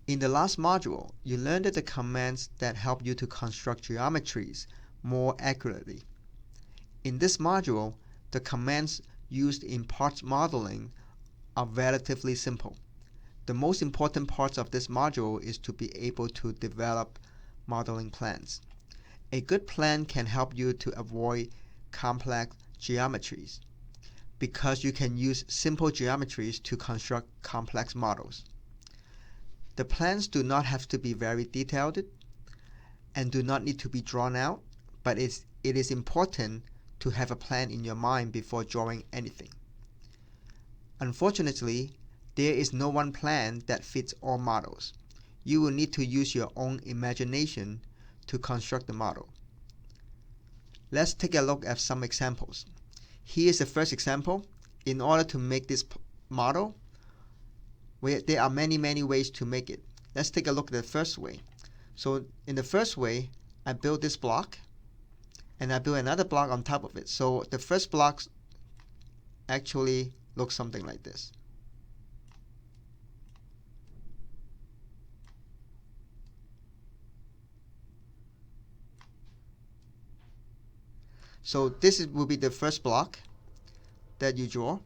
In the last module, you learned the commands that help you to construct geometries more accurately. In this module, the commands used in parts modeling are relatively simple. The most important parts of this module is to be able to develop modeling plans. A good plan can help you to avoid complex geometries because you can use simple geometries to construct complex models. The plans do not have to be very detailed and do not need to be drawn out, but it is important to have a plan in your mind before drawing anything. Unfortunately, there is no one plan that fits all models. You will need to use your own imagination to construct the model. Let's take a look at some examples. Here is the first example. In order to make this model, there are many ways to make it. Let's take a look at the first way. So in the first way, I build this block, and I build another block on top of it. So the first block actually looks something like this. So this will be the first block that you draw,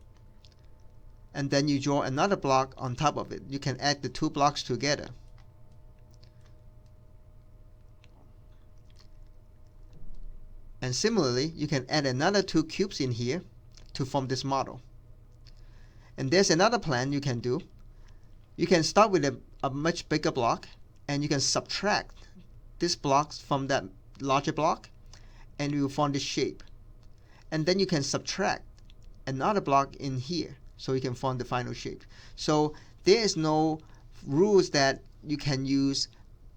and then you draw another block on top of it. You can add the two blocks together. And similarly, you can add another two cubes in here to form this model. And there's another plan you can do. You can start with a much bigger block, and you can subtract this block from that larger block, and you will form this shape. And then you can subtract another block in here, so you can form the final shape. So there is no rules that you can use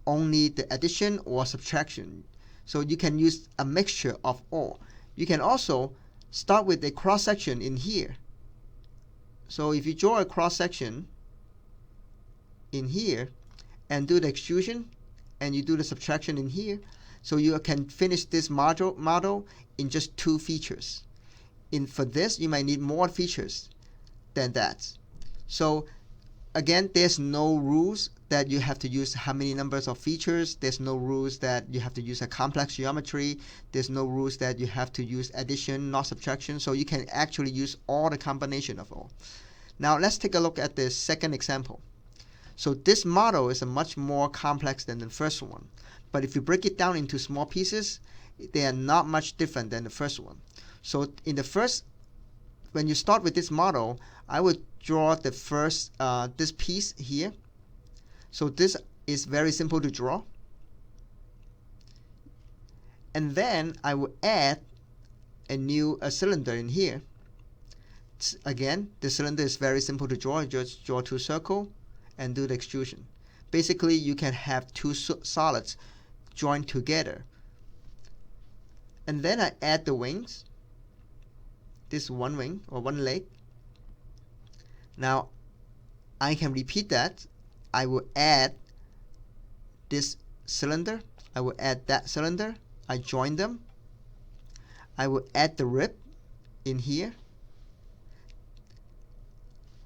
only the addition or subtraction. So you can use a mixture of all. You can also start with a cross section in here. So if you draw a cross section in here and do the extrusion, and you do the subtraction in here, so you can finish this model in just two features. For this, you might need more features than that. So again, there's no rules that you have to use how many numbers of features. There's no rules that you have to use a complex geometry. There's no rules that you have to use addition, not subtraction. So you can actually use all the combination of all. Now let's take a look at the second example. So this model is much more complex than the first one. But if you break it down into small pieces, they are not much different than the first one. So in the first, when you start with this model, I would draw the first, this piece here. So this is very simple to draw. And then I will add a cylinder in here. Again, the cylinder is very simple to draw. You just draw two circles and do the extrusion. Basically, you can have two solids joined together. And then I add the wings. This one wing or one leg. Now I can repeat that. I will add this cylinder. I will add that cylinder. I join them. I will add the rib in here.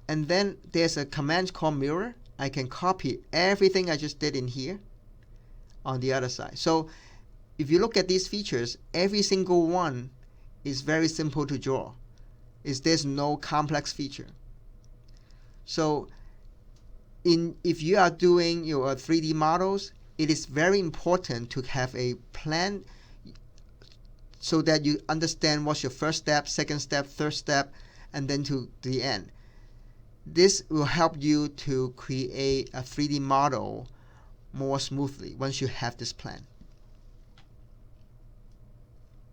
And then there's a command called mirror. I can copy everything I just did in here on the other side. So if you look at these features, every single one is very simple to draw. There's no complex feature. So if you are doing your 3D models, it is very important to have a plan so that you understand what's your first step, second step, third step, and then to the end. This will help you to create a 3D model more smoothly once you have this plan.